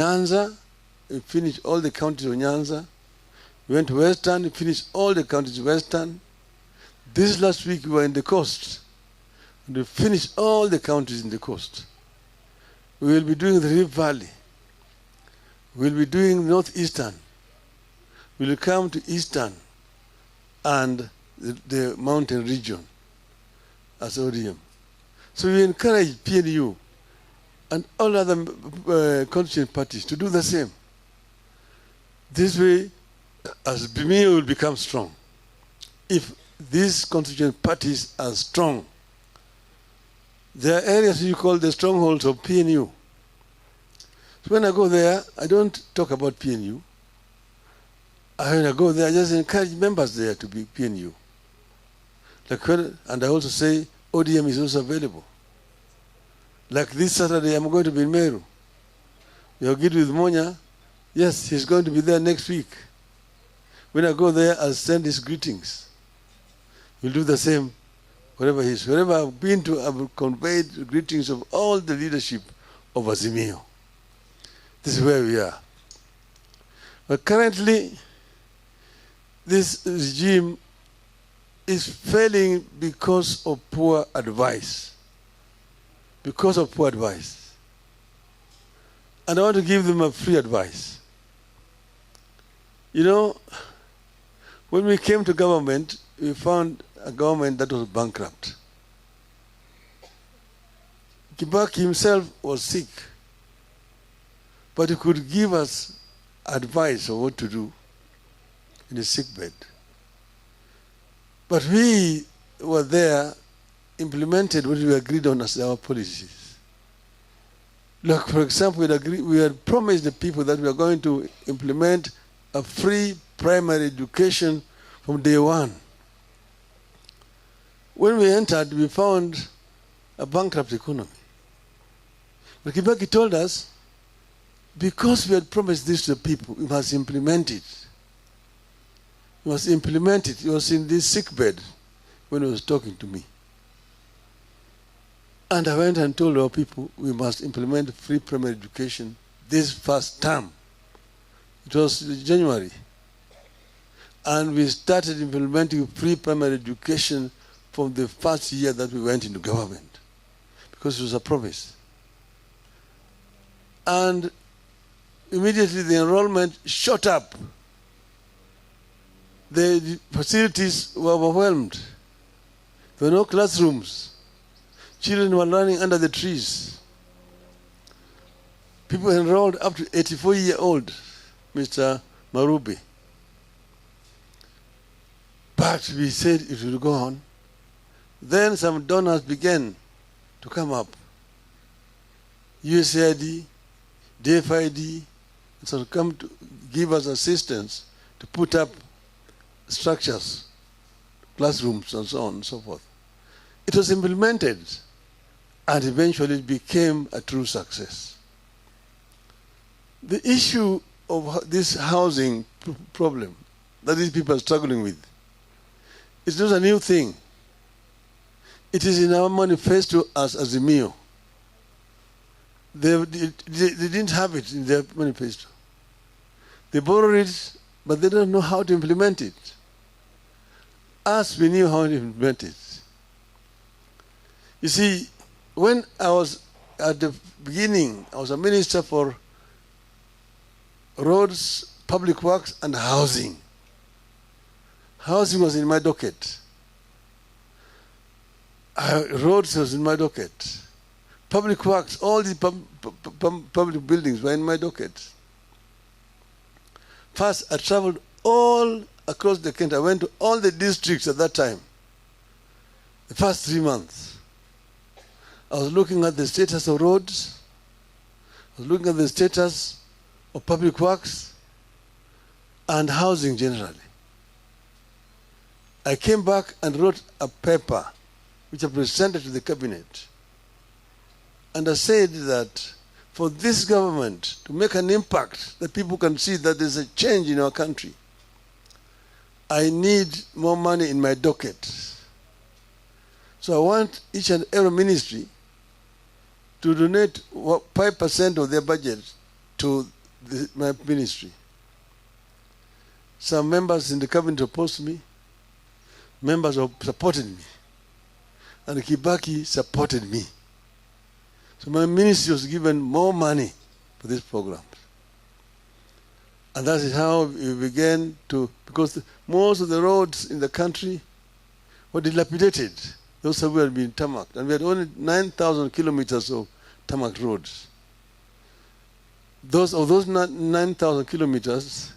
Nyanza, we finished all the counties of Nyanza. We went to Western, we finished all the counties of Western. This last week we were in the coast, and we finished all the counties in the coast. We will be doing the Rift Valley. We will be doing Northeastern. We will come to Eastern and the mountain region as ODM. So we encourage PNU and all other constituent parties to do the same. This way, as PNU will become strong. If these constituent parties are strong, there are areas you call the strongholds of PNU. So when I go there, I don't talk about PNU. When I go there, I just encourage members there to be PNU. And I also say ODM is also available. Like this Saturday, I'm going to be in Meru. You're good with Monya. Yes, he's going to be there next week. When I go there, I'll send his greetings. He'll do the same wherever he is. Wherever I've been to, I've conveyed greetings of all the leadership of Azimio. This is where we are. But currently, this regime is failing because of poor advice. Because of poor advice. And I want to give them a free advice. You know, when we came to government, we found a government that was bankrupt. Kibaki himself was sick, but he could give us advice on what to do in his sickbed. But we were there, implemented what we agreed on as our policies. Like, for example, we had promised the people that we are going to implement a free primary education from day one. When we entered, we found a bankrupt economy. But Kibaki told us, because we had promised this to the people, we must implement it. We must implement it. He was in this sickbed when he was talking to me. And I went and told our people, we must implement free primary education this first term. It was January. And we started implementing free primary education from the first year that we went into government, because it was a promise. And immediately the enrollment shot up. The facilities were overwhelmed. There were no classrooms. Children were learning under the trees. People enrolled up to 84-year-old, Mr. Marubi. But we said it will go on. Then some donors began to come up. USAID, DFID, so come to give us assistance to put up structures, classrooms, and so on and so forth. It was implemented, and eventually it became a true success. The issue of this housing problem that these people are struggling with is not a new thing. It is in our manifesto as Azimio. They didn't have it in their manifesto. They borrowed it, but they don't know how to implement it. Us, we knew how to implement it. You see, when I was at the beginning, I was a minister for roads, public works, and housing. Housing was in my docket. Roads was in my docket. Public works, all the public buildings were in my docket. First, I traveled all across the country. I went to all the districts at that time. The first 3 months. I was looking at the status of roads. I was looking at the status of public works and housing generally. I came back and wrote a paper which I presented to the cabinet. And I said that for this government to make an impact that people can see that there's a change in our country, I need more money in my docket. So I want each and every ministry to donate 5% of their budget to my ministry. Some members in the cabinet opposed me, members supported me, and Kibaki supported me. So my ministry was given more money for this program. And that is how we began to, because most of the roads in the country were dilapidated. Those who had been tarmacked. And we had only 9,000 kilometers of tarmac roads. Of those 9,000 kilometers,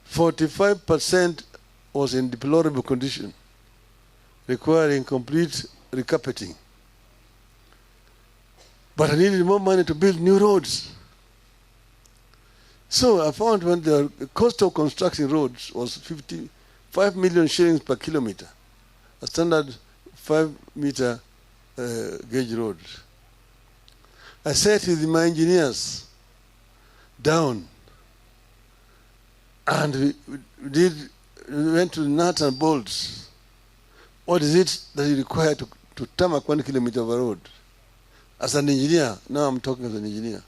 45% was in deplorable condition, requiring complete recarpeting. But I needed more money to build new roads. So I found when the cost of constructing roads was 55 million shillings per kilometer, a standard 5-meter gauge road. I sat with my engineers down, and we went to nuts and bolts. What is it that you require to tarmac 1 kilometer of a road? As an engineer, now I'm talking as an engineer.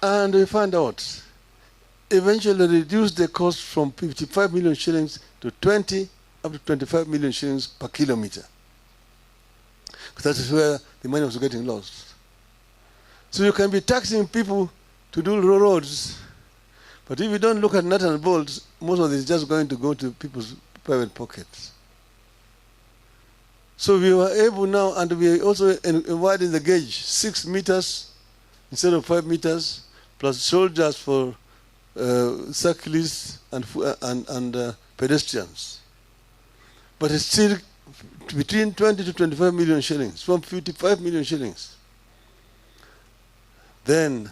And we found out, eventually reduced the cost from 55 million shillings to 20 up to 25 million shillings per kilometer. Because that is where the money was getting lost. So you can be taxing people to do roads, but if you don't look at nuts and bolts, most of it is just going to go to people's private pockets. So we were able now, and we also widened the gauge, 6 meters instead of 5 meters, plus soldiers for cyclists and pedestrians. But it's still between 20 to 25 million shillings, from 55 million shillings. Then,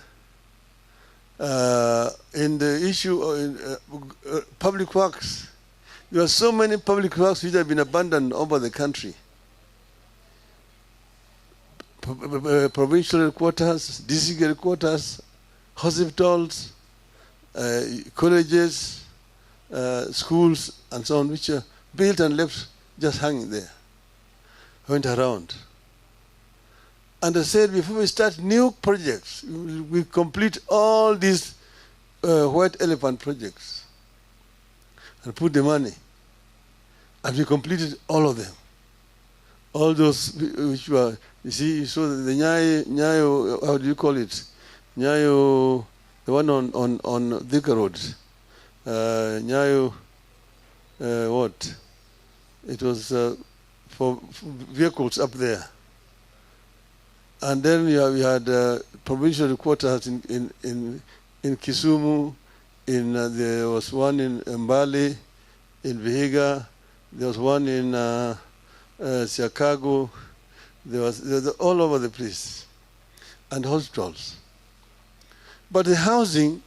in the issue of public works, there are so many public works which have been abandoned over the country. Provincial headquarters, district headquarters, hospitals, colleges, schools, and so on, which are built and left just hanging there. Went around. And I said, before we start new projects, we complete all these white elephant projects and put the money. And we completed all of them. All those which were, you see, you saw the Nyayo, how do you call it? Nyayo, the one on Thika Road. Nyayo, what? It was for vehicles up there. And then we had provincial headquarters in Kisumu, there was one in Mbale, in Vihiga, there was one in Chicago, there was all over the place, and hospitals. But the housing,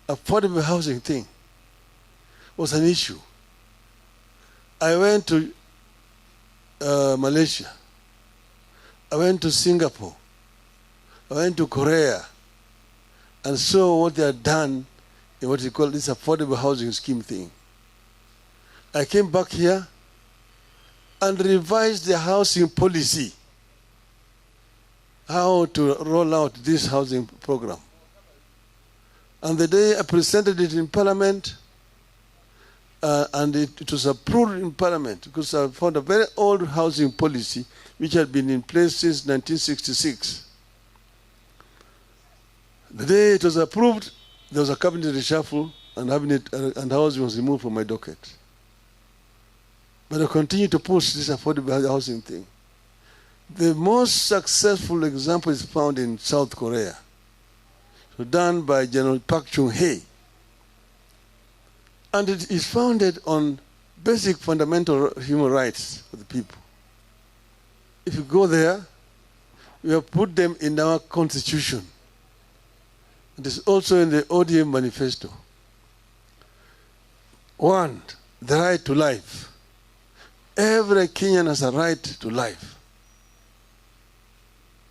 affordable housing thing, was an issue. I went to Malaysia. I went to Singapore. I went to Korea and saw what they had done in what you call this affordable housing scheme thing. I came back here and revised the housing policy, how to roll out this housing program. And the day I presented it in Parliament, and it was approved in Parliament, because I found a very old housing policy which had been in place since 1966. The day it was approved, there was a cabinet reshuffle, and housing was removed from my docket. But I continue to push this affordable housing thing. The most successful example is found in South Korea, so done by General Park Chung-hee. And it is founded on basic fundamental human rights for the people. If you go there, we have put them in our constitution. It is also in the ODM manifesto. 1, the right to life. Every Kenyan has a right to life.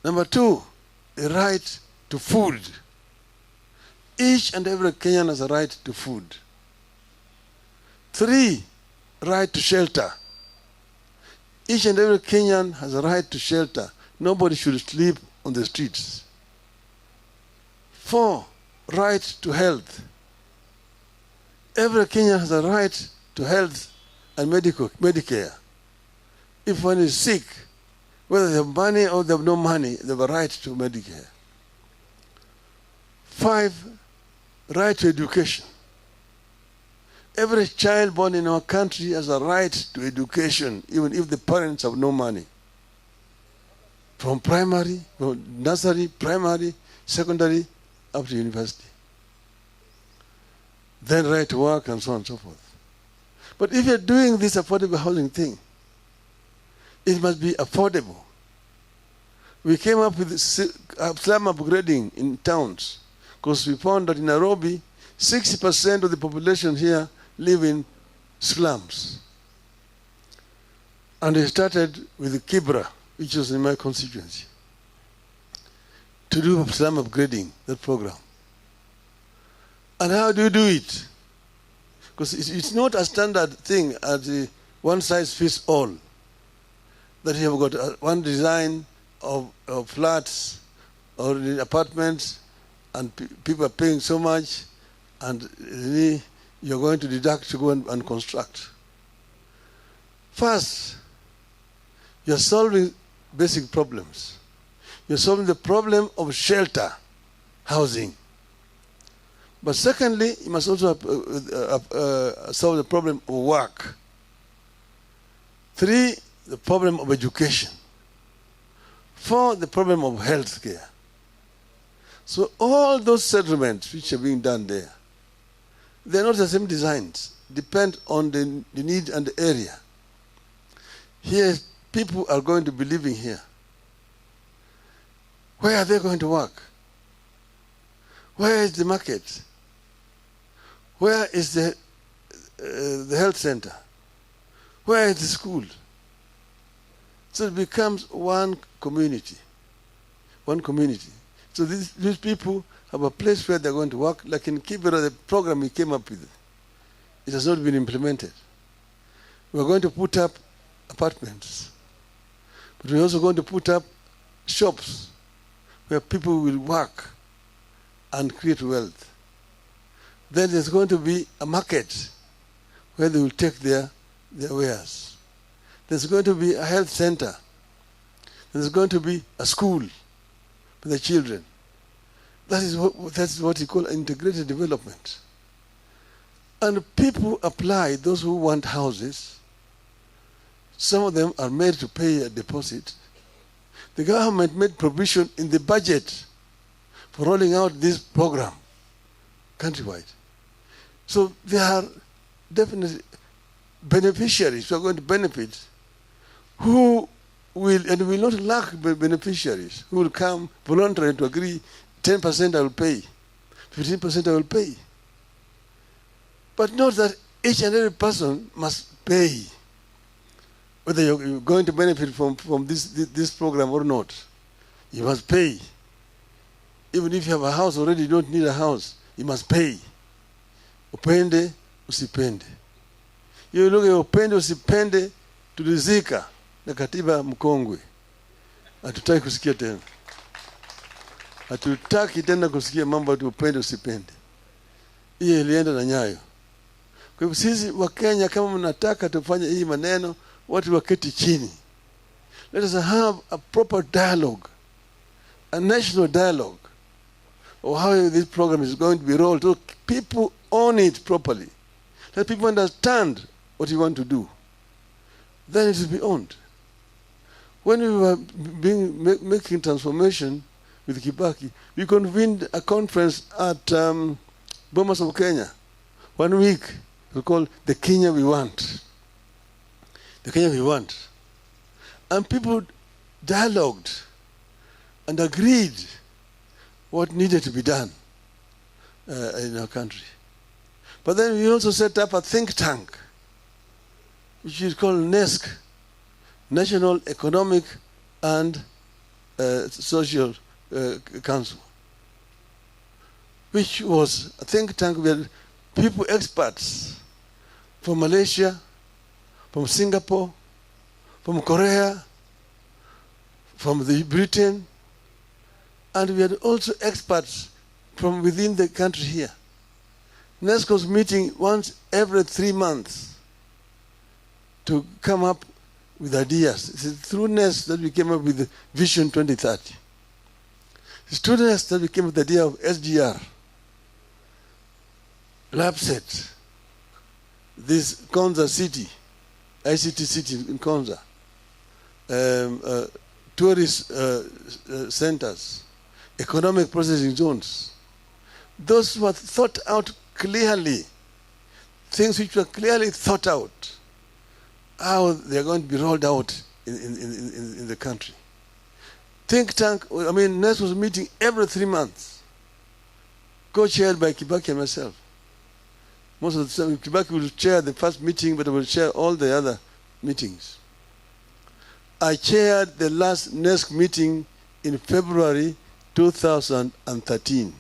Number 2, the right to food. Each and every Kenyan has a right to food. 3, right to shelter. Each and every Kenyan has a right to shelter. Nobody should sleep on the streets. 4, right to health. Every Kenyan has a right to health and Medicare. If one is sick, whether they have money or they have no money, they have a right to Medicare. 5, right to education. Every child born in our country has a right to education, even if the parents have no money. From primary, from nursery, primary, secondary, up to university. Then right to work and so on and so forth. But if you're doing this affordable housing thing, it must be affordable. We came up with slum upgrading in towns because we found that in Nairobi, 60% of the population here live in slums. And we started with Kibra, which was in my constituency, to do slum upgrading, that program. And how do you do it? Because it's not a standard thing as one size fits all. That you have got one design of flats or apartments, and people are paying so much, and you're going to deduct to go and construct. First, you're solving basic problems. You're solving the problem of shelter, housing. But secondly, you must also solve the problem of work. 3, the problem of education. 4, the problem of health care. So all those settlements which are being done there, they're not the same designs, depend on the need and the area. Here, people are going to be living here. Where are they going to work? Where is the market? Where is the health center? Where is the school? So it becomes one community. One community. So these people have a place where they're going to work. Like in Kibera, the program we came up with, it has not been implemented. We're going to put up apartments. But we're also going to put up shops where people will work and create wealth. Then there's going to be a market where they will take their wares. There's going to be a health center. There's going to be a school for the children. That's what you call integrated development. And people apply, those who want houses. Some of them are made to pay a deposit. The government made provision in the budget for rolling out this program countrywide. So there are definitely beneficiaries who are going to benefit, who will, and will not lack beneficiaries, who will come voluntarily to agree, 10% I will pay, 15% I will pay. But not that each and every person must pay, whether you're going to benefit from this program or not. You must pay. Even if you have a house already, you don't need a house, you must pay. Upende, usipende. Hiyo lugha ya upende, usipende tulizika na katiba mkongwe. Hatutaki kusikia tena. Hatutaki tena kusikia mambo ya upende, usipende. Hiyo ilienda na nyayo. Kwa hivyo sisi wa Kenya, kama mnataka tufanye hii maneno, watu waketi chini. Let us have a proper dialogue, a national dialogue, of how this program is going to be rolled, so people own it properly. Let people understand what you want to do. Then it will be owned. When we were making transformation with Kibaki, we convened a conference at Bomas of Kenya. 1 week, we called the Kenya We Want. The Kenya We Want. And people dialogued and agreed what needed to be done in our country. But then we also set up a think tank, which is called NESC, National Economic and Social Council, which was a think tank with people, experts from Malaysia, from Singapore, from Korea, from Britain, And we had also experts from within the country here. NESCO's meeting once every 3 months to come up with ideas. It's through NES that we came up with the Vision 2030. It's through NES that we came up with the idea of SGR, LabSet, this Konza city, ICT city in Konza, tourist centers, economic processing zones. Those were thought out clearly, things which were clearly thought out, how they are going to be rolled out in the country. Think tank, I mean, NES was meeting every 3 months, co-chaired by Kibaki and myself. Most of the time, Kibaki will chair the first meeting, but I will chair all the other meetings. I chaired the last NESC meeting in February 2013.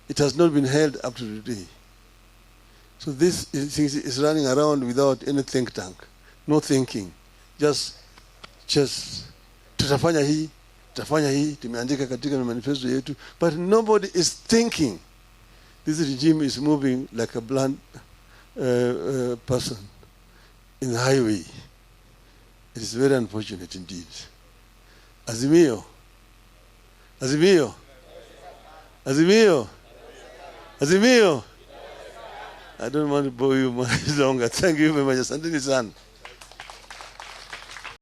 It has not been held up to today. So this is running around without any think tank, no thinking, just tutafanya hii, tumeandika katika manifesto yetu, but nobody is thinking. This regime is moving like a blunt person in the highway. It is very unfortunate indeed. Azimio. Azimio. Azimio. Azimio. I don't want to bore you much longer. Thank you very much. Asanteni sana.